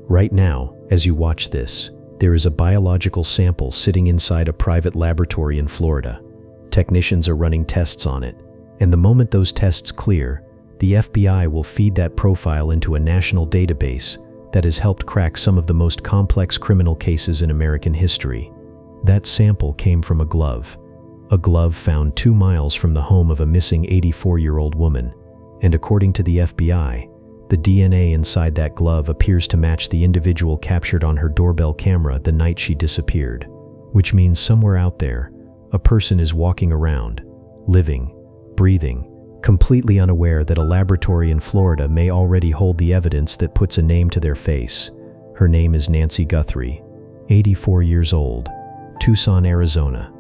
Right now, as you watch this, there is a biological sample sitting inside a private laboratory in Florida. Technicians are running tests on it, and the moment those tests clear, the FBI will feed that profile into a national database that has helped crack some of the most complex criminal cases in American history. That sample came from a glove found 2 miles from the home of a missing 84-year-old woman, and according to the FBI, the DNA inside that glove appears to match the individual captured on her doorbell camera the night she disappeared, which means somewhere out there, a person is walking around, living, breathing, completely unaware that a laboratory in Florida may already hold the evidence that puts a name to their face. Her name is Nancy Guthrie, 84 years old, Tucson, Arizona,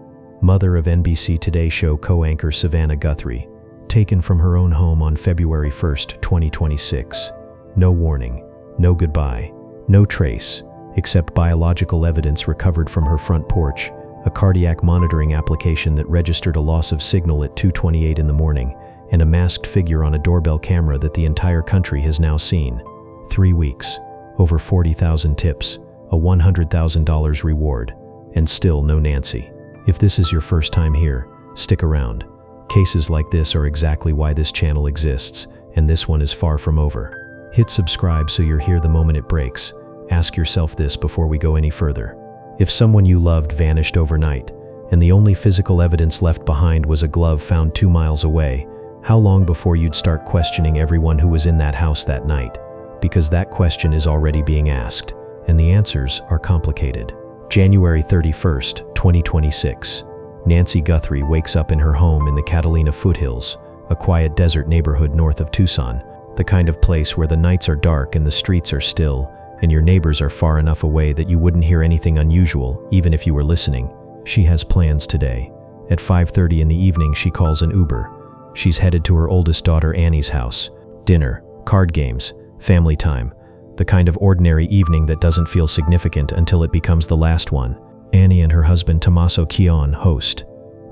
mother of NBC Today Show co-anchor Savannah Guthrie, taken from her own home on February 1, 2026. No warning, no goodbye, no trace, except biological evidence recovered from her front porch, a cardiac monitoring application that registered a loss of signal at 2:28 in the morning, and a masked figure on a doorbell camera that the entire country has now seen. 3 weeks, over 40,000 tips, a $100,000 reward, and still no Nancy. If this is your first time here, stick around. Cases like this are exactly why this channel exists, and this one is far from over. Hit subscribe so you're here the moment it breaks. Ask yourself this before we go any further. If someone you loved vanished overnight, and the only physical evidence left behind was a glove found 2 miles away, how long before you'd start questioning everyone who was in that house that night? Because that question is already being asked, and the answers are complicated. January 31st, 2026. Nancy Guthrie wakes up in her home in the Catalina Foothills, a quiet desert neighborhood north of Tucson, the kind of place where the nights are dark and the streets are still, and your neighbors are far enough away that you wouldn't hear anything unusual, even if you were listening. She has plans today. At 5:30 in the evening, she calls an Uber. She's headed to her oldest daughter Annie's house. Dinner, card games, family time. The kind of ordinary evening that doesn't feel significant until it becomes the last one. Annie and her husband Tomaso Cion host.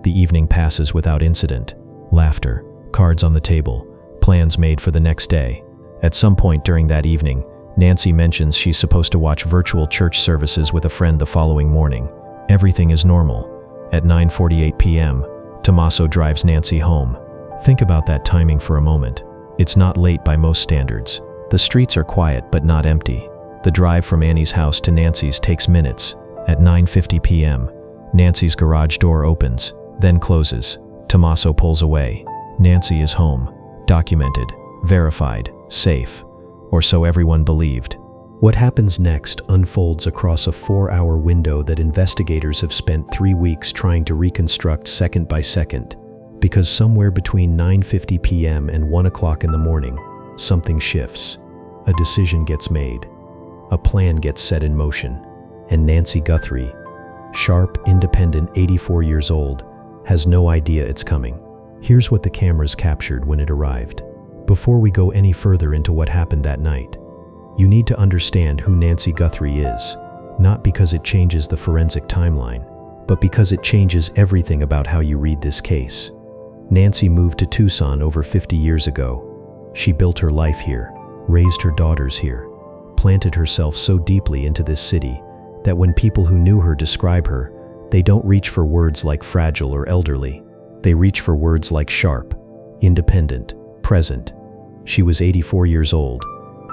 The evening passes without incident. Laughter, cards on the table, plans made for the next day. At some point during that evening, Nancy mentions she's supposed to watch virtual church services with a friend the following morning. Everything is normal. At 9:48 p.m., Tomaso drives Nancy home. Think about that timing for a moment. It's not late by most standards. The streets are quiet but not empty. The drive from Annie's house to Nancy's takes minutes. At 9:50 p.m., Nancy's garage door opens, then closes. Tomaso pulls away. Nancy is home. Documented, verified, safe. Or so everyone believed. What happens next unfolds across a 4-hour window that investigators have spent 3 weeks trying to reconstruct second by second. Because somewhere between 9:50 p.m. and 1 o'clock in the morning, something shifts. A decision gets made. A plan gets set in motion. And Nancy Guthrie, sharp, independent, 84 years old, has no idea it's coming. Here's what the cameras captured when it arrived. Before we go any further into what happened that night, you need to understand who Nancy Guthrie is, not because it changes the forensic timeline, but because it changes everything about how you read this case. Nancy moved to Tucson over 50 years ago. She built her life here, raised her daughters here, planted herself so deeply into this city that when people who knew her describe her, they don't reach for words like fragile or elderly. They reach for words like sharp, independent, present. She was 84 years old,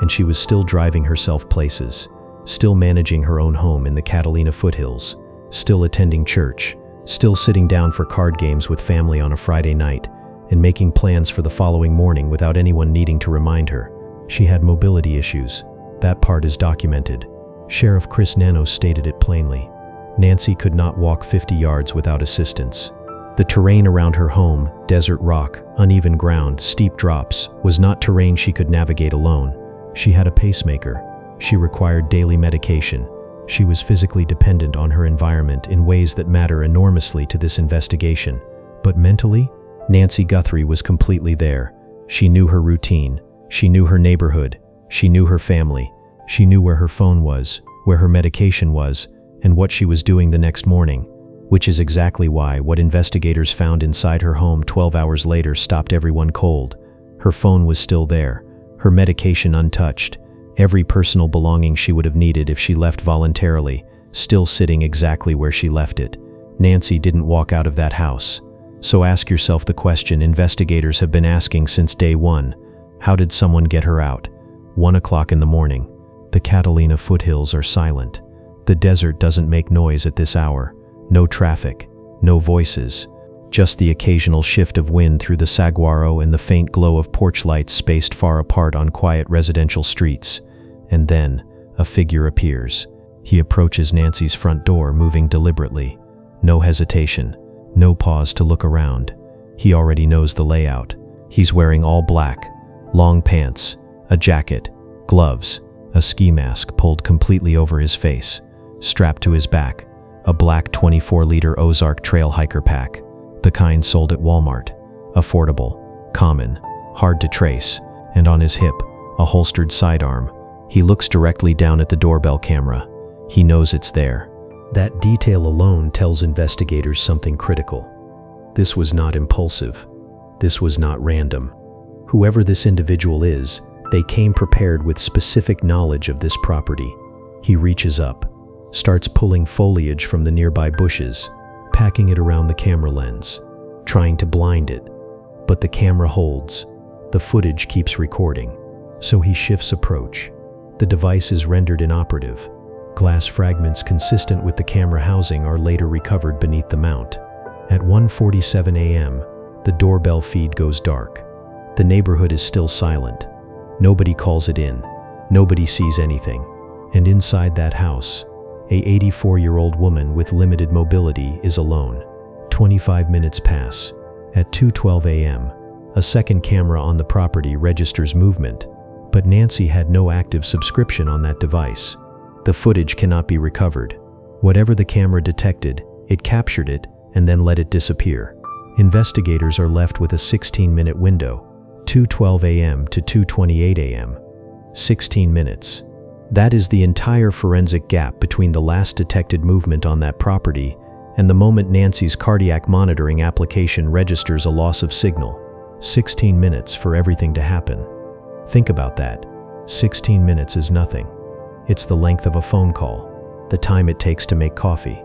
and she was still driving herself places, still managing her own home in the Catalina Foothills, still attending church, still sitting down for card games with family on a Friday night, and making plans for the following morning without anyone needing to remind her. She had mobility issues. That part is documented. Sheriff Chris Nanos stated it plainly. Nancy could not walk 50 yards without assistance. The terrain around her home, desert rock, uneven ground, steep drops, was not terrain she could navigate alone. She had a pacemaker. She required daily medication. She was physically dependent on her environment in ways that matter enormously to this investigation. But mentally, Nancy Guthrie was completely there. She knew her routine. She knew her neighborhood. She knew her family. She knew where her phone was, where her medication was, and what she was doing the next morning, which is exactly why what investigators found inside her home 12 hours later stopped everyone cold. Her phone was still there, her medication untouched, Every personal belonging she would have needed if she left voluntarily, still sitting exactly where she left it. Nancy didn't walk out of that house. So ask yourself the question investigators have been asking since day one. How did someone get her out? 1 o'clock in the morning. The Catalina Foothills are silent. The desert doesn't make noise at this hour. No traffic, no voices. Just the occasional shift of wind through the saguaro and the faint glow of porch lights spaced far apart on quiet residential streets. And then, a figure appears. He approaches Nancy's front door, moving deliberately. No hesitation, no pause to look around. He already knows the layout. He's wearing all black, long pants, a jacket, gloves, a ski mask pulled completely over his face. Strapped to his back, a black 24-liter Ozark trail hiker pack. The kind sold at Walmart. Affordable, common, hard to trace, and on his hip, a holstered sidearm. He looks directly down at the doorbell camera. He knows it's there. That detail alone tells investigators something critical. This was not impulsive. This was not random. Whoever this individual is, they came prepared with specific knowledge of this property. He reaches up, starts pulling foliage from the nearby bushes, packing it around the camera lens, trying to blind it. But the camera holds. The footage keeps recording. So he shifts approach. The device is rendered inoperative. Glass fragments consistent with the camera housing are later recovered beneath the mount. At 1:47 a.m., the doorbell feed goes dark. The neighborhood is still silent. Nobody calls it in. Nobody sees anything. And inside that house, a 84-year-old woman with limited mobility is alone. 25 minutes pass. At 2:12 a.m., a second camera on the property registers movement, but Nancy had no active subscription on that device. The footage cannot be recovered. Whatever the camera detected, it captured it and then let it disappear. Investigators are left with a 16-minute window, 2:12 a.m. to 2:28 a.m. 16 minutes. That is the entire forensic gap between the last detected movement on that property and the moment Nancy's cardiac monitoring application registers a loss of signal. 16 minutes for everything to happen. Think about that. 16 minutes is nothing. It's the length of a phone call, the time it takes to make coffee.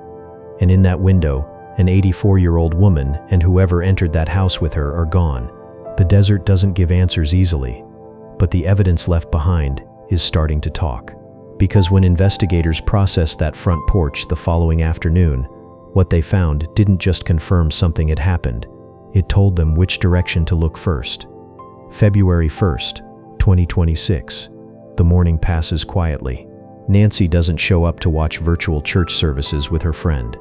And in that window, an 84-year-old woman and whoever entered that house with her are gone. The desert doesn't give answers easily, but the evidence left behind is starting to talk. Because when investigators processed that front porch the following afternoon, what they found didn't just confirm something had happened, it told them which direction to look first. February 1st, 2026. The morning passes quietly. Nancy doesn't show up to watch virtual church services with her friend.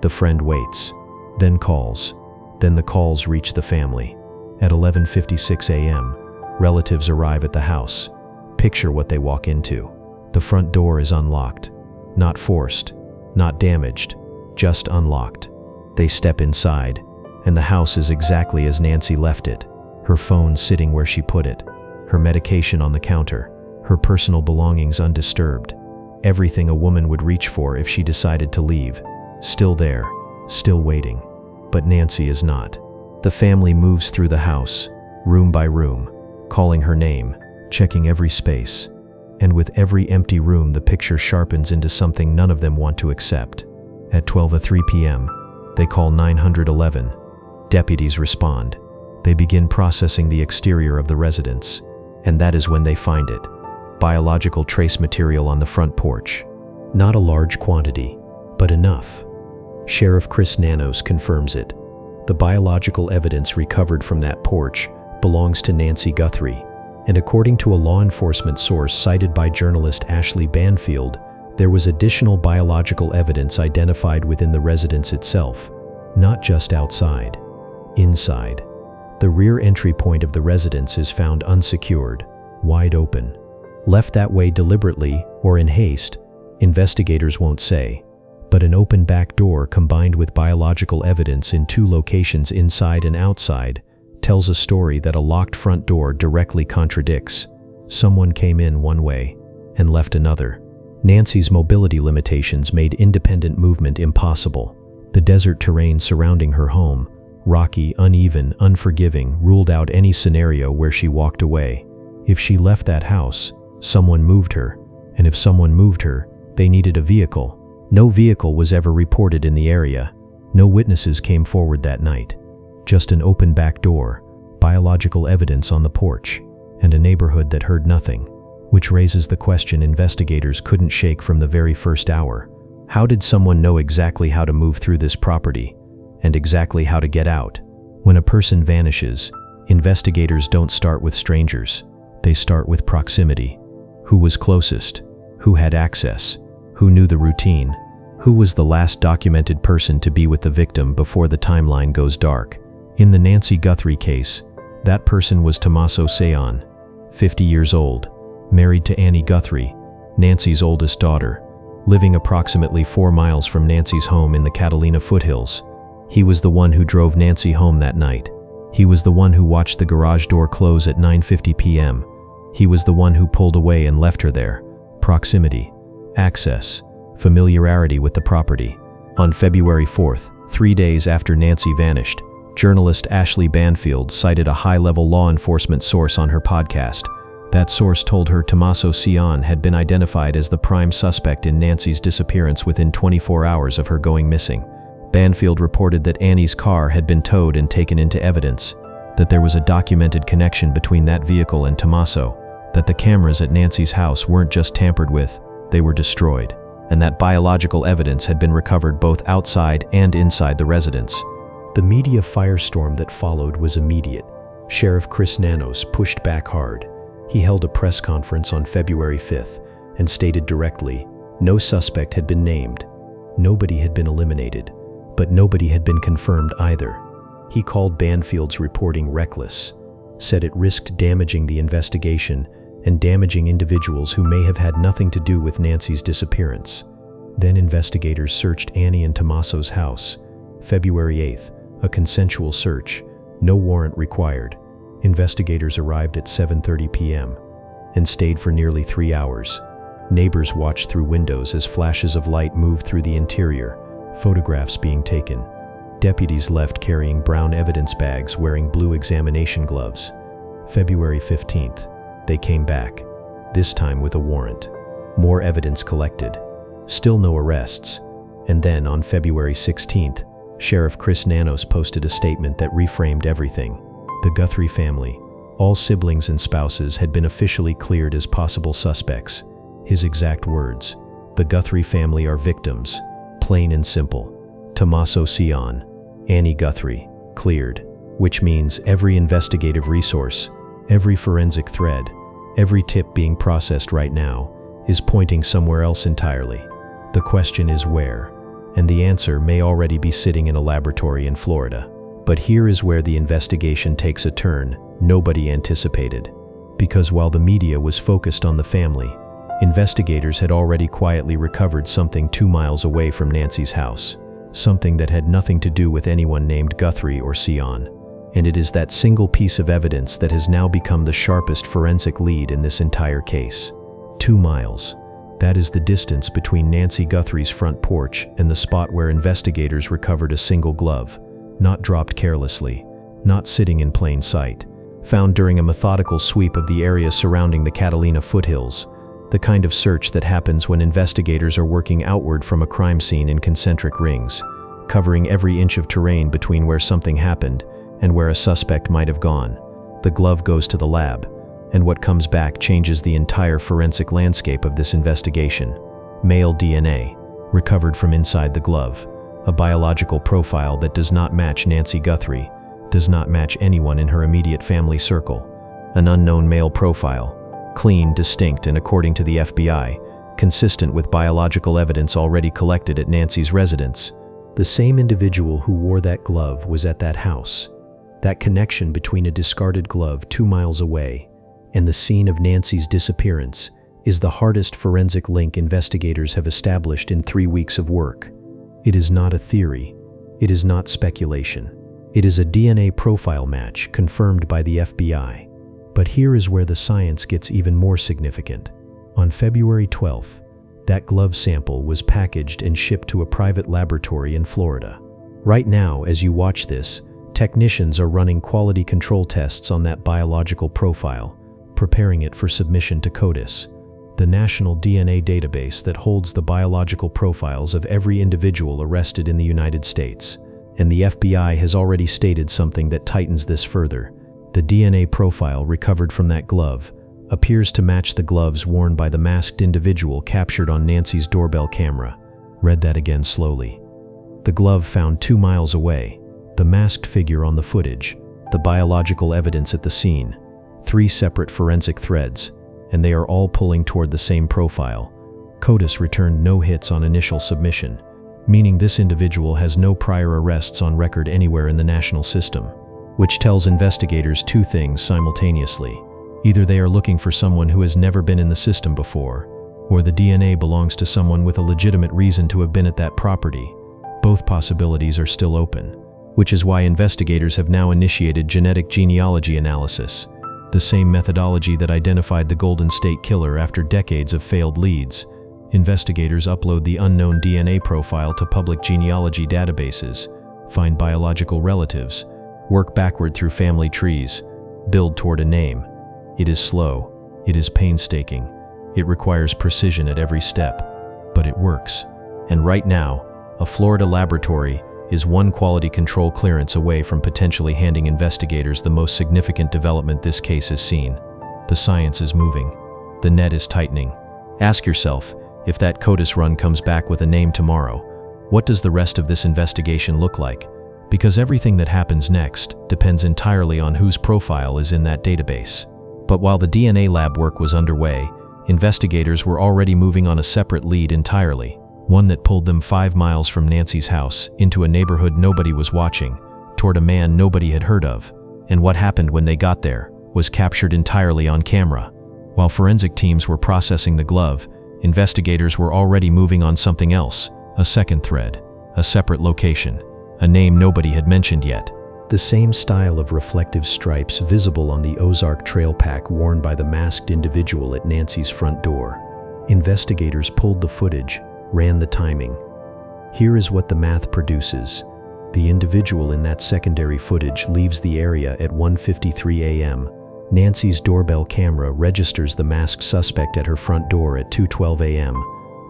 The friend waits, then calls. Then the calls reach the family. At 11:56 a.m., relatives arrive at the house. Picture what they walk into. The front door is unlocked. Not forced, not damaged, just unlocked. They step inside, and the house is exactly as Nancy left it. Her phone sitting where she put it. Her medication on the counter. Her personal belongings undisturbed. Everything a woman would reach for if she decided to leave. Still there, still waiting. But Nancy is not. The family moves through the house, room by room, calling her name, checking every space. And with every empty room, the picture sharpens into something none of them want to accept. At 12:03 p.m., they call 911. Deputies respond. They begin processing the exterior of the residence. And that is when they find it. Biological trace material on the front porch. Not a large quantity, but enough. Sheriff Chris Nanos confirms it. The biological evidence recovered from that porch belongs to Nancy Guthrie, and according to a law enforcement source cited by journalist Ashley Banfield, there was additional biological evidence identified within the residence itself, not just outside, inside. The rear entry point of the residence is found unsecured, wide open. Left that way deliberately or in haste, investigators won't say. But an open back door combined with biological evidence in two locations inside and outside tells a story that a locked front door directly contradicts. Someone came in one way and left another. Nancy's mobility limitations made independent movement impossible. The desert terrain surrounding her home, rocky, uneven, unforgiving, ruled out any scenario where she walked away. If she left that house, Someone moved her, and if someone moved her, they needed a vehicle. No vehicle was ever reported in the area. No witnesses came forward that night. Just an open back door, biological evidence on the porch, and a neighborhood that heard nothing, which raises the question investigators couldn't shake from the very first hour. How did someone know exactly how to move through this property, and exactly how to get out? When a person vanishes, investigators don't start with strangers. They start with proximity. Who was closest? Who had access? Who knew the routine? Who was the last documented person to be with the victim before the timeline goes dark? In the Nancy Guthrie case, that person was Tomaso Cion, 50 years old, married to Annie Guthrie, Nancy's oldest daughter, living approximately 4 miles from Nancy's home in the Catalina Foothills. He was the one who drove Nancy home that night. He was the one who watched the garage door close at 9:50 p.m. He was the one who pulled away and left her there. Proximity, access, familiarity with the property. On February 4th, 3 days after Nancy vanished, journalist Ashley Banfield cited a high-level law enforcement source on her podcast. That source told her Tomaso Cion had been identified as the prime suspect in Nancy's disappearance within 24 hours of her going missing. Banfield reported that Annie's car had been towed and taken into evidence, that there was a documented connection between that vehicle and Tomaso, that the cameras at Nancy's house weren't just tampered with, they were destroyed, and that biological evidence had been recovered both outside and inside the residence. The media firestorm that followed was immediate. Sheriff Chris Nanos pushed back hard. He held a press conference on February 5th and stated directly, no suspect had been named. Nobody had been eliminated, but nobody had been confirmed either. He called Banfield's reporting reckless, said it risked damaging the investigation and damaging individuals who may have had nothing to do with Nancy's disappearance. Then investigators searched Annie and Tomaso's house. February 8th, a consensual search, no warrant required. Investigators arrived at 7:30 p.m. and stayed for nearly 3 hours. Neighbors watched through windows as flashes of light moved through the interior, photographs being taken. Deputies left carrying brown evidence bags wearing blue examination gloves. February 15th, they came back, this time with a warrant. More evidence collected. Still no arrests. And then on February 16th, Sheriff Chris Nanos posted a statement that reframed everything. The Guthrie family, all siblings and spouses, had been officially cleared as possible suspects. His exact words, "The Guthrie family are victims, plain and simple. Tomaso Cion, Annie Guthrie, cleared," which means every investigative resource, every forensic thread, every tip being processed right now is pointing somewhere else entirely. The question is where, and the answer may already be sitting in a laboratory in Florida. But here is where the investigation takes a turn nobody anticipated. Because while the media was focused on the family, investigators had already quietly recovered something 2 miles away from Nancy's house. Something that had nothing to do with anyone named Guthrie or Cion. And it is that single piece of evidence that has now become the sharpest forensic lead in this entire case. 2 miles. That is the distance between Nancy Guthrie's front porch and the spot where investigators recovered a single glove. Not dropped carelessly, not sitting in plain sight, found during a methodical sweep of the area surrounding the Catalina Foothills, the kind of search that happens when investigators are working outward from a crime scene in concentric rings, covering every inch of terrain between where something happened and where a suspect might have gone. The glove goes to the lab, and what comes back changes the entire forensic landscape of this investigation. Male DNA, recovered from inside the glove. A biological profile that does not match Nancy Guthrie, does not match anyone in her immediate family circle. An unknown male profile, clean, distinct, and according to the FBI, consistent with biological evidence already collected at Nancy's residence. The same individual who wore that glove was at that house. That connection between a discarded glove 2 miles away and the scene of Nancy's disappearance is the hardest forensic link investigators have established in 3 weeks of work. It is not a theory. It is not speculation. It is a DNA profile match confirmed by the FBI. But here is where the science gets even more significant. On February 12th, that glove sample was packaged and shipped to a private laboratory in Florida. Right now, as you watch this, technicians are running quality control tests on that biological profile, preparing it for submission to CODIS, the national DNA database that holds the biological profiles of every individual arrested in the United States. And the FBI has already stated something that tightens this further. The DNA profile recovered from that glove appears to match the gloves worn by the masked individual captured on Nancy's doorbell camera. Read that again slowly. The glove found 2 miles away, the masked figure on the footage, the biological evidence at the scene, 3 separate forensic threads, and they are all pulling toward the same profile. CODIS returned no hits on initial submission, meaning this individual has no prior arrests on record anywhere in the national system, which tells investigators 2 things simultaneously. Either they are looking for someone who has never been in the system before, or the DNA belongs to someone with a legitimate reason to have been at that property. Both possibilities are still open, which is why investigators have now initiated genetic genealogy analysis, the same methodology that identified the Golden State Killer after decades of failed leads. Investigators upload the unknown DNA profile to public genealogy databases, find biological relatives, work backward through family trees, build toward a name. It is slow, it is painstaking, it requires precision at every step, but it works. And right now, a Florida laboratory is one quality control clearance away from potentially handing investigators the most significant development this case has seen. The science is moving. The net is tightening. Ask yourself, if that CODIS run comes back with a name tomorrow, what does the rest of this investigation look like? Because everything that happens next depends entirely on whose profile is in that database. But while the DNA lab work was underway, investigators were already moving on a separate lead entirely, one that pulled them 5 miles from Nancy's house, into a neighborhood nobody was watching, toward a man nobody had heard of. And what happened when they got there was captured entirely on camera. While forensic teams were processing the glove, investigators were already moving on something else, a second thread, a separate location, a name nobody had mentioned yet. The same style of reflective stripes visible on the Ozark trail pack worn by the masked individual at Nancy's front door. Investigators pulled the footage, ran the timing. Here is what the math produces. The individual in that secondary footage leaves the area at 1:53 a.m. Nancy's doorbell camera registers the masked suspect at her front door at 2:12 a.m.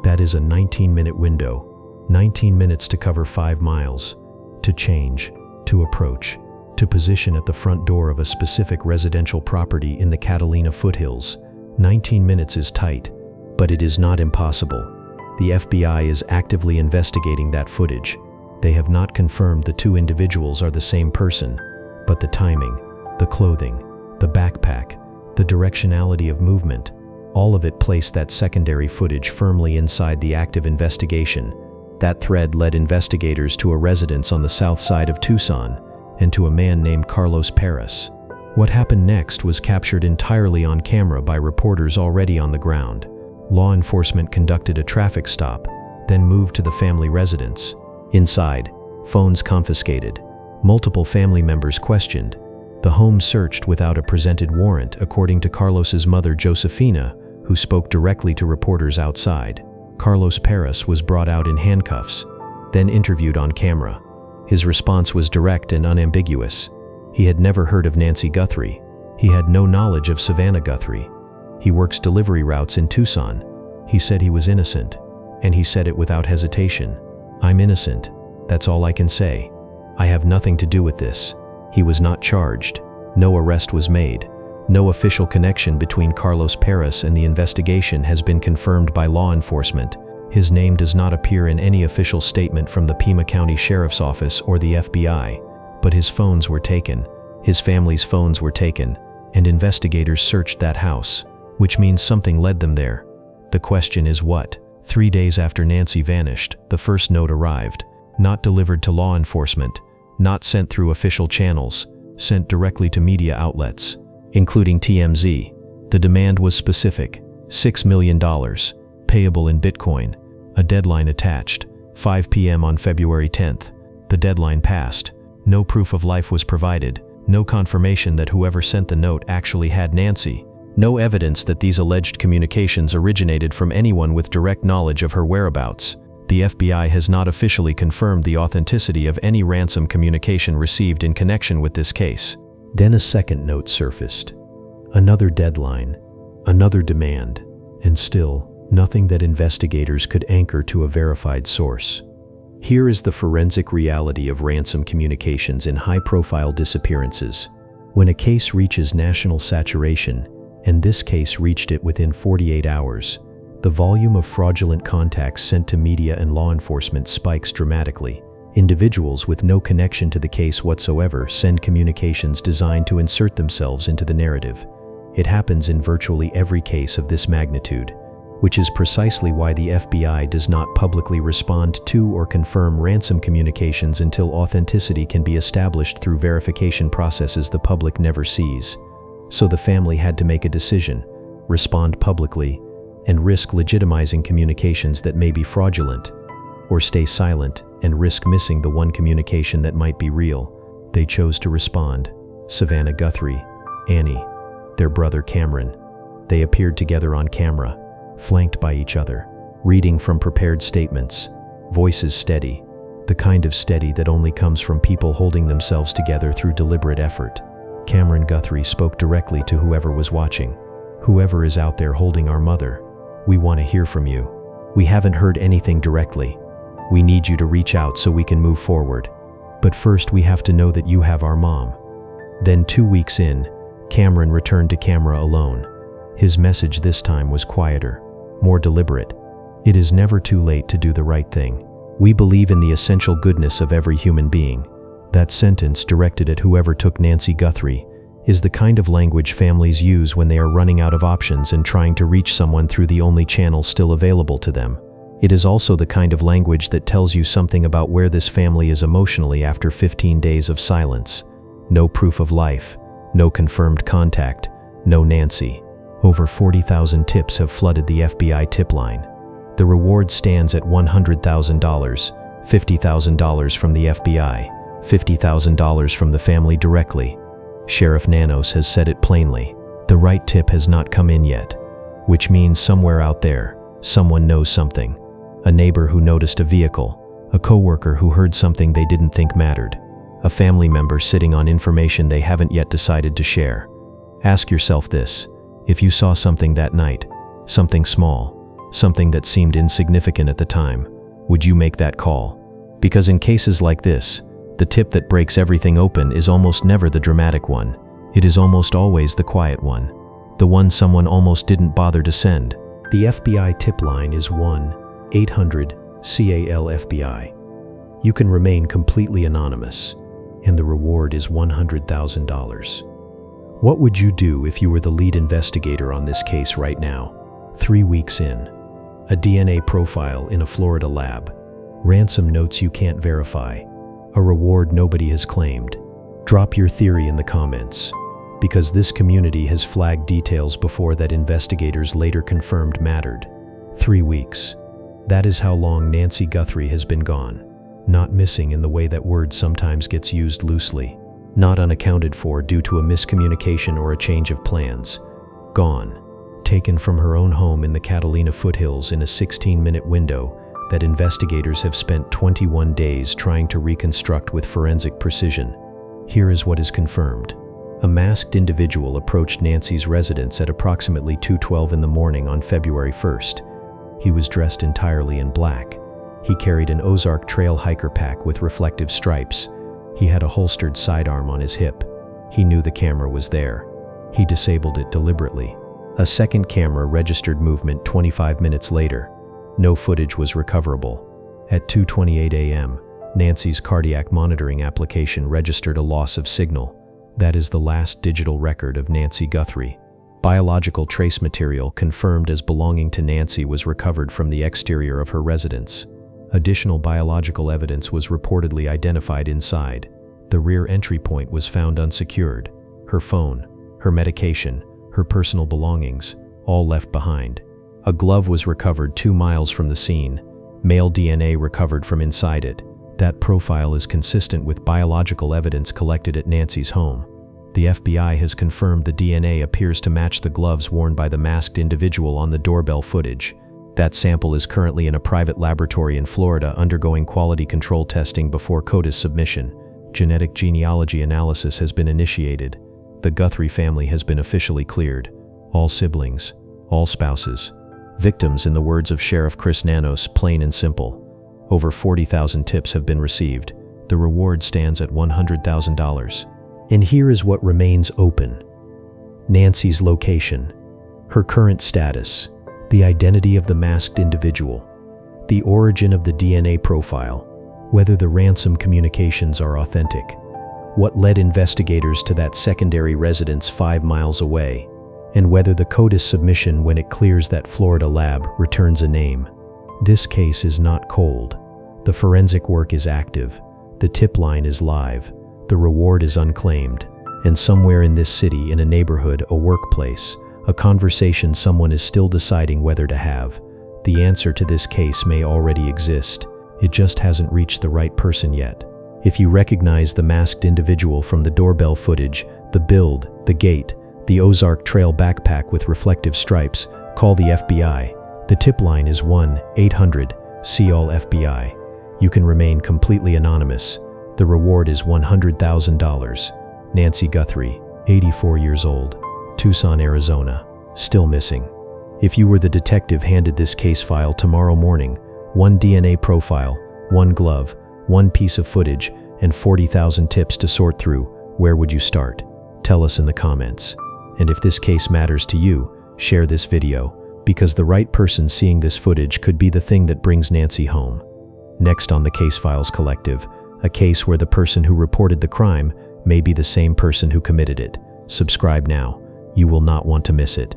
That is a 19-minute window. 19 minutes to cover 5 miles. To change, to approach, to position at the front door of a specific residential property in the Catalina Foothills. 19 minutes is tight, but it is not impossible. The FBI is actively investigating that footage. They have not confirmed the 2 individuals are the same person, but the timing, the clothing, the backpack, the directionality of movement, all of it placed that secondary footage firmly inside the active investigation. That thread led investigators to a residence on the south side of Tucson and to a man named Carlos Perez. What happened next was captured entirely on camera by reporters already on the ground. Law enforcement conducted a traffic stop, then moved to the family residence. Inside, phones confiscated, multiple family members questioned, the home searched without a presented warrant, according to Carlos's mother Josefina, who spoke directly to reporters outside. Carlos Perez was brought out in handcuffs, then interviewed on camera. His response was direct and unambiguous. He had never heard of Nancy Guthrie. He had no knowledge of Savannah Guthrie. He works delivery routes in Tucson. He said he was innocent, and he said it without hesitation. I'm innocent. That's all I can say. I have nothing to do with this. He was not charged. No arrest was made. No official connection between Carlos Perez and the investigation has been confirmed by law enforcement. His name does not appear in any official statement from the Pima County Sheriff's Office or the FBI, but his phones were taken. His family's phones were taken, and investigators searched that house, which means something led them there. The question is what? 3 days after Nancy vanished, the first note arrived, not delivered to law enforcement, not sent through official channels, sent directly to media outlets, including TMZ. The demand was specific, $6 million, payable in Bitcoin, a deadline attached, 5 p.m. on February 10th. The deadline passed. No proof of life was provided, no confirmation that whoever sent the note actually had Nancy, no evidence that these alleged communications originated from anyone with direct knowledge of her whereabouts. The FBI has not officially confirmed the authenticity of any ransom communication received in connection with this case. Then a second note surfaced. Another deadline, another demand, and still nothing that investigators could anchor to a verified source. Here is the forensic reality of Ransom communications in high-profile disappearances. When a case reaches national saturation, and this case reached it within 48 hours, the volume of fraudulent contacts sent to media and law enforcement spikes dramatically. Individuals with no connection to the case whatsoever send communications designed to insert themselves into the narrative. It happens in virtually every case of this magnitude, which is precisely why the FBI does not publicly respond to or confirm ransom communications until authenticity can be established through verification processes the public never sees. So the family had to make a decision: respond publicly and risk legitimizing communications that may be fraudulent, or stay silent and risk missing the one communication that might be real. They chose to respond. Savannah Guthrie, Annie, their brother Cameron. They appeared together on camera, flanked by each other, reading from prepared statements, voices steady, the kind of steady that only comes from people holding themselves together through deliberate effort. Cameron Guthrie spoke directly to whoever was watching. Whoever is out there holding our mother, we want to hear from you. We haven't heard anything directly. We need you to reach out so we can move forward. But first we have to know that you have our mom. Then 2 weeks in, Cameron returned to camera alone. His message this time was quieter, more deliberate. It is never too late to do the right thing. We believe in the essential goodness of every human being. That sentence, directed at whoever took Nancy Guthrie, is the kind of language families use when they are running out of options and trying to reach someone through the only channel still available to them. It is also the kind of language that tells you something about where this family is emotionally after 15 days of silence. No proof of life, no confirmed contact, no Nancy. Over 40,000 tips have flooded the FBI tip line. The reward stands at $100,000, $50,000 from the FBI, $50,000 from the family directly. Sheriff Nanos has said it plainly. The right tip has not come in yet, which means somewhere out there, someone knows something. A neighbor who noticed a vehicle, a coworker who heard something they didn't think mattered, a family member sitting on information they haven't yet decided to share. Ask yourself this: if you saw something that night, something small, something that seemed insignificant at the time, would you make that call? Because in cases like this, the tip that breaks everything open is almost never the dramatic one. It is almost always the quiet one, the one someone almost didn't bother to send. The FBI tip line is 1-800-CAL-FBI. You can remain completely anonymous, and the reward is $100,000. What would you do if you were the lead investigator on this case right now? 3 weeks in, a DNA profile in a Florida lab, ransom notes you can't verify, a reward nobody has claimed. Drop your theory in the comments, because this community has flagged details before that investigators later confirmed mattered. 3 weeks. That is how long Nancy Guthrie has been gone. Not missing in the way that word sometimes gets used loosely. Not unaccounted for due to a miscommunication or a change of plans. Gone. Taken from her own home in the Catalina Foothills in a 16-minute window that investigators have spent 21 days trying to reconstruct with forensic precision. Here is what is confirmed. A masked individual approached Nancy's residence at approximately 2:12 in the morning on February 1st. He was dressed entirely in black. He carried an Ozark Trail hiker pack with reflective stripes. He had a holstered sidearm on his hip. He knew the camera was there. He disabled it deliberately. A second camera registered movement 25 minutes later. No footage was recoverable. At 2:28 a.m., Nancy's cardiac monitoring application registered a loss of signal. That is the last digital record of Nancy Guthrie. Biological trace material confirmed as belonging to Nancy was recovered from the exterior of her residence. Additional biological evidence was reportedly identified inside. The rear entry point was found unsecured. Her phone, her medication, her personal belongings, all left behind. A glove was recovered 2 miles from the scene. Male DNA recovered from inside it. That profile is consistent with biological evidence collected at Nancy's home. The FBI has confirmed the DNA appears to match the gloves worn by the masked individual on the doorbell footage. That sample is currently in a private laboratory in Florida undergoing quality control testing before CODIS submission. Genetic genealogy analysis has been initiated. the Guthrie family has been officially cleared. All siblings, all spouses. Victims, in the words of Sheriff Chris Nanos, plain and simple. Over 40,000 tips have been received. The reward stands at $100,000. And here is what remains open. Nancy's location, her current status, the identity of the masked individual, the origin of the DNA profile, whether the Ransom communications are authentic, what led investigators to that secondary residence 5 miles away, and whether the CODIS submission, when it clears that Florida lab, returns a name. This case is not cold. The forensic work is active. The tip line is live. The reward is unclaimed. And somewhere in this city, in a neighborhood, a workplace, a conversation someone is still deciding whether to have, the answer to this case may already exist. It just hasn't reached the right person yet. If you recognize the masked individual from the doorbell footage, the build, the gait, the Ozark Trail backpack with reflective stripes, call the FBI. The tip line is 1-800-CALL-FBI. You can remain completely anonymous. The reward is $100,000. Nancy Guthrie, 84 years old, Tucson, Arizona, still missing. If you were the detective handed this case file tomorrow morning, 1 DNA profile, 1 glove, 1 piece of footage, and 40,000 tips to sort through, where would you start? Tell us in the comments. And if this case matters to you, share this video, because the right person seeing this footage could be the thing that brings Nancy home. Next on the Case Files Collective, a case where the person who reported the crime may be the same person who committed it. Subscribe now. You will not want to miss it.